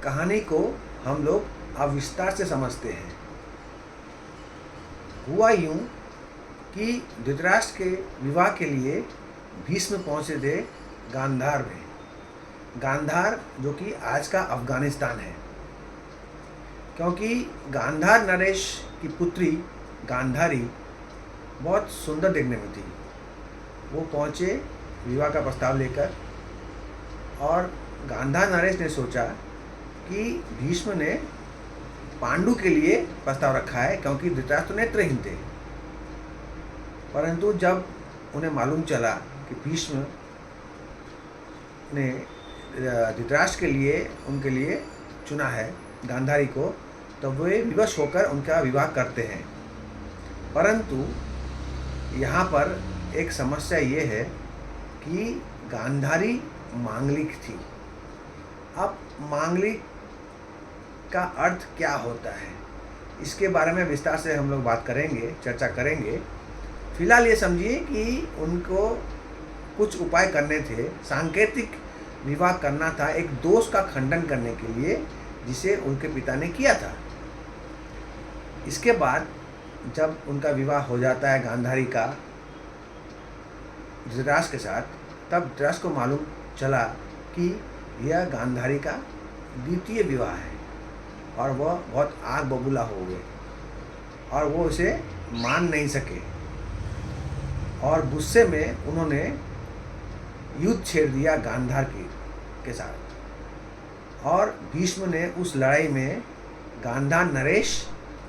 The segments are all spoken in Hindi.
कहानी को हम लोग अब विस्तार से समझते हैं। हुआ यूं कि धृतराष्ट्र के विवाह के लिए भीष्म पहुंचे थे गांधार में। गांधार जो कि आज का अफगानिस्तान है, क्योंकि गांधार नरेश की पुत्री गांधारी बहुत सुंदर देखने में थी। वो पहुँचे विवाह का प्रस्ताव लेकर, और गांधार नरेश ने सोचा कि भीष्म ने पांडु के लिए प्रस्ताव रखा है, क्योंकि धृतराष्ट्र नेत्रहीन थे। परंतु जब उन्हें मालूम चला कि भीष्म ने धृतराष्ट्र के लिए उनके लिए चुना है गांधारी को, तो वे विवश होकर उनका विवाह करते हैं। परंतु यहाँ पर एक समस्या ये है कि गांधारी मांगलिक थी। अब मांगलिक का अर्थ क्या होता है, इसके बारे में विस्तार से हम लोग बात करेंगे, चर्चा करेंगे। फिलहाल ये समझिए कि उनको कुछ उपाय करने थे। सांकेतिक विवाह करना था एक दोष का खंडन करने के लिए, जिसे उनके पिता ने किया था। इसके बाद जब उनका विवाह हो जाता है गांधारी का धृतराष्ट्र के साथ, तब धृतराष्ट्र को मालूम चला कि यह गांधारी का द्वितीय विवाह है, और वह बहुत आग बबूला हो गए और वो उसे मान नहीं सके, और गुस्से में उन्होंने युद्ध छेड़ दिया गांधार के साथ। और भीष्म ने उस लड़ाई में गांधार नरेश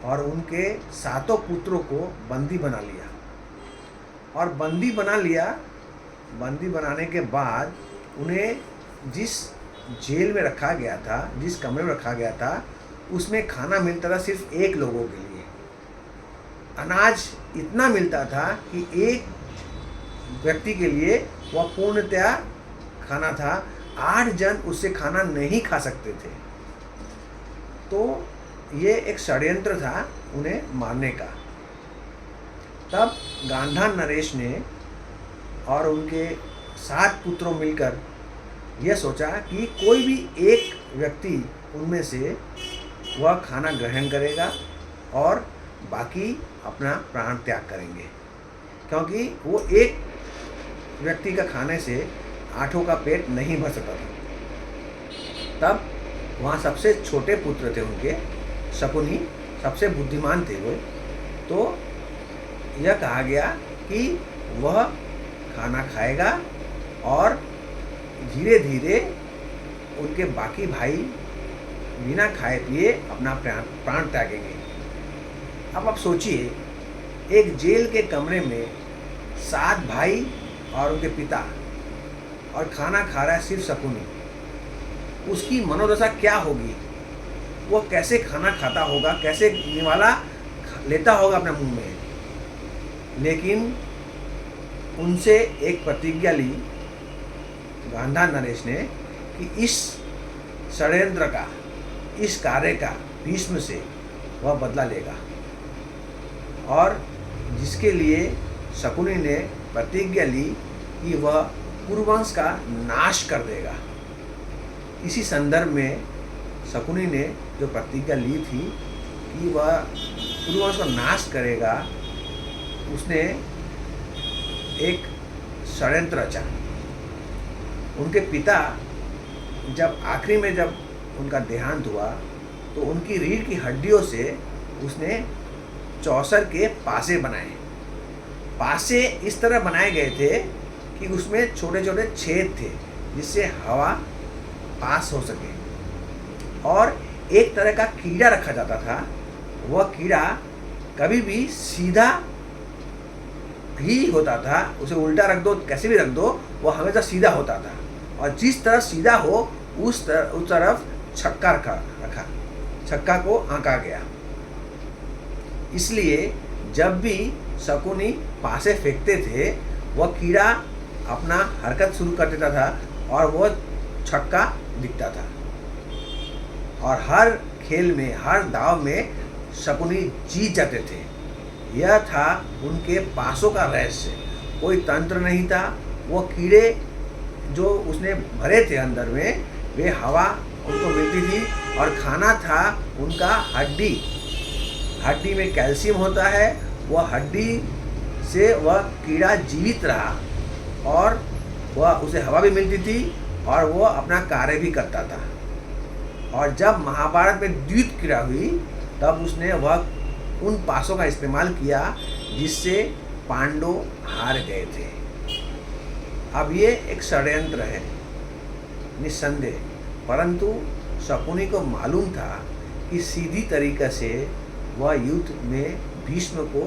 और उनके 7 पुत्रों को बंदी बना लिया। और बंदी बनाने के बाद उन्हें जिस जेल में रखा गया था, जिस कमरे में रखा गया था, उसमें खाना मिलता था सिर्फ 1 लोगों के लिए। अनाज इतना मिलता था कि एक व्यक्ति के लिए वह पूर्णतया खाना था। 8 जन उससे खाना नहीं खा सकते थे। तो ये एक षड्यंत्र था उन्हें मारने का। तब गांधार नरेश ने और उनके 7 पुत्रों मिलकर यह सोचा कि कोई भी एक व्यक्ति उनमें से वह खाना ग्रहण करेगा और बाकी अपना प्राण त्याग करेंगे, क्योंकि वो एक व्यक्ति का खाने से 8 का पेट नहीं भर सकता था। तब वहाँ सबसे छोटे पुत्र थे उनके, शकुनी, सबसे बुद्धिमान थे वो। तो यह कहा गया कि वह खाना खाएगा और धीरे धीरे उनके बाकी भाई बिना खाए पिए अपना प्राण त्यागेंगे। अब आप सोचिए, एक जेल के कमरे में 7 भाई और उनके पिता, और खाना खा रहा है सिर्फ शकुनी। उसकी मनोदशा क्या होगी? वो कैसे खाना खाता होगा, कैसे निवाला लेता होगा अपने मुंह में। लेकिन उनसे एक प्रतिज्ञा ली गांधार नरेश ने कि इस षड्यंत्र का, इस कार्य का भीष्म से वह बदला लेगा, और जिसके लिए शकुनी ने प्रतिज्ञा ली कि वह कुरुवंश का नाश कर देगा। इसी संदर्भ में शकुनी ने जो प्रतिज्ञा ली थी कि वह कुरुवंश का नाश करेगा, उसने एक षड्यंत्र रचा। उनके पिता जब आखिरी में जब उनका देहांत हुआ, तो उनकी रीढ़ की हड्डियों से उसने चौसर के पासे बनाए। पासे इस तरह बनाए गए थे कि उसमें छोटे छोटे छेद थे, जिससे हवा पास हो सके। और एक तरह का कीड़ा रखा जाता था। वह कीड़ा कभी भी सीधा ही होता था, उसे उल्टा रख दो, कैसे भी रख दो, वह हमेशा सीधा होता था। और जिस तरफ सीधा हो उस तरफ छक्का रखा, छक्का को आंका गया। इसलिए जब भी शकुनी पासे फेंकते थे, वह कीड़ा अपना हरकत शुरू कर देता था और वह छक्का दिखता था। और हर खेल में, हर दाव में शकुनी जीत जाते थे। यह था उनके पासों का रहस्य। कोई तंत्र नहीं था। वो कीड़े जो उसने भरे थे अंदर में, वे हवा उनको मिलती थी और खाना था उनका हड्डी। हड्डी में कैल्शियम होता है, वह हड्डी से वह कीड़ा जीवित रहा और वह उसे हवा भी मिलती थी और वह अपना कार्य भी करता था। और जब महाभारत में द्यूत क्रीड़ा हुई तब उसने वह उन पासों का इस्तेमाल किया जिससे पांडव हार गए थे। अब ये एक षड्यंत्र है निस्संदेह, परंतु शकुनी को मालूम था कि सीधी तरीके से वह युद्ध में भीष्म को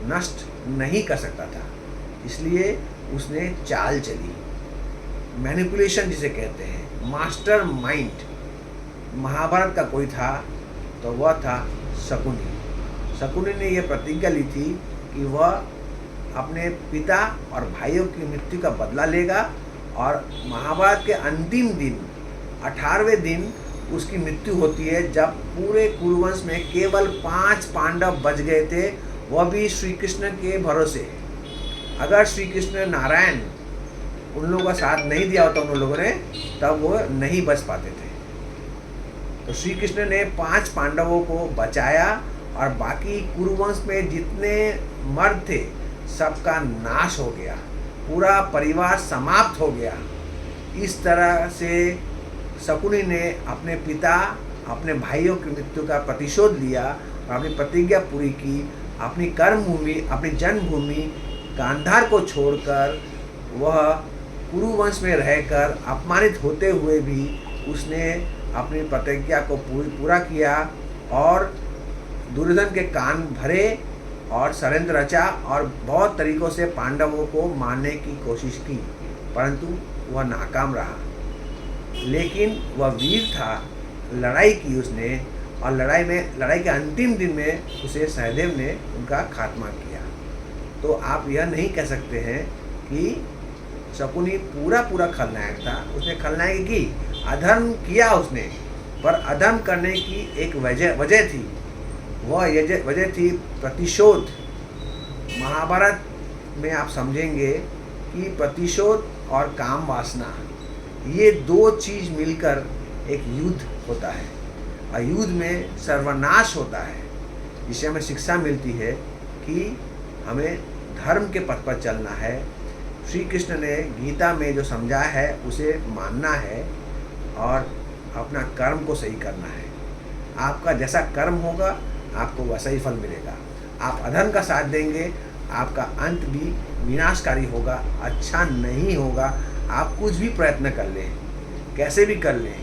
नष्ट नहीं कर सकता था, इसलिए उसने चाल चली। मैनिपुलेशन जिसे कहते हैं, मास्टर माइंड महाभारत का कोई था तो वह था शकुनी। शकुनी ने यह प्रतिज्ञा ली थी कि वह अपने पिता और भाइयों की मृत्यु का बदला लेगा और महाभारत के अंतिम दिन 18वें दिन उसकी मृत्यु होती है, जब पूरे कुरुवंश में केवल 5 पांडव बच गए थे, वह भी श्री कृष्ण के भरोसे। अगर श्री कृष्ण नारायण उन लोगों का साथ नहीं दिया होता उन लोगों ने, तब वो नहीं बच पाते थे। तो श्री कृष्ण ने 5 पांडवों को बचाया और बाकी कुरुवंश में जितने मर्द थे सबका नाश हो गया, पूरा परिवार समाप्त हो गया। इस तरह से शकुनी ने अपने पिता, अपने भाइयों की मृत्यु का प्रतिशोध लिया और अपनी प्रतिज्ञा पूरी की। अपनी कर्मभूमि, अपनी जन्मभूमि गांधार को छोड़कर वह कुरुवंश में रहकर अपमानित होते हुए भी उसने अपनी प्रतिज्ञा को पूरा किया और दुर्योधन के कान भरे और षड्यंत्र रचा और बहुत तरीक़ों से पांडवों को मारने की कोशिश की, परंतु वह नाकाम रहा। लेकिन वह वीर था, लड़ाई की उसने और लड़ाई के अंतिम दिन में उसे सहदेव ने उनका खात्मा किया। तो आप यह नहीं कह सकते हैं कि शकुनी पूरा खलनायक था। उसने खलनायक की, अधर्म किया उसने, पर अधर्म करने की एक वजह थी। वह वजह थी प्रतिशोध। महाभारत में आप समझेंगे कि प्रतिशोध और काम वासना, ये 2 चीज़ मिलकर एक युद्ध होता है और युद्ध में सर्वनाश होता है। इससे हमें शिक्षा मिलती है कि हमें धर्म के पथ पर चलना है। श्री कृष्ण ने गीता में जो समझाया है उसे मानना है और अपना कर्म को सही करना है। आपका जैसा कर्म होगा आपको वैसा ही फल मिलेगा। आप अधर्म का साथ देंगे, आपका अंत भी विनाशकारी होगा, अच्छा नहीं होगा। आप कुछ भी प्रयत्न कर लें, कैसे भी कर लें,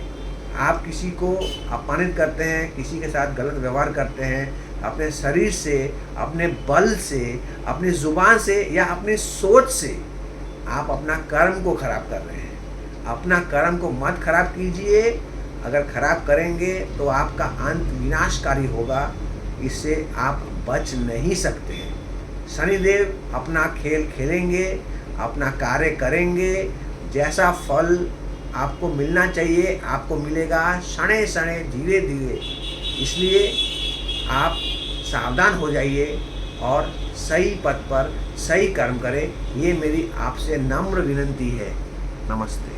आप किसी को अपमानित करते हैं, किसी के साथ गलत व्यवहार करते हैं, अपने शरीर से, अपने बल से, अपनी ज़ुबान से या अपनी सोच से आप अपना कर्म को खराब कर रहे हैं। अपना कर्म को मत खराब कीजिए। अगर खराब करेंगे तो आपका अंत विनाशकारी होगा, इससे आप बच नहीं सकते हैं। शनिदेव अपना खेल खेलेंगे, अपना कार्य करेंगे, जैसा फल आपको मिलना चाहिए आपको मिलेगा, क्षणे क्षणे धीरे धीरे। इसलिए आप सावधान हो जाइए और सही पथ पर सही कर्म करें। ये मेरी आपसे नम्र विनती है। नमस्ते।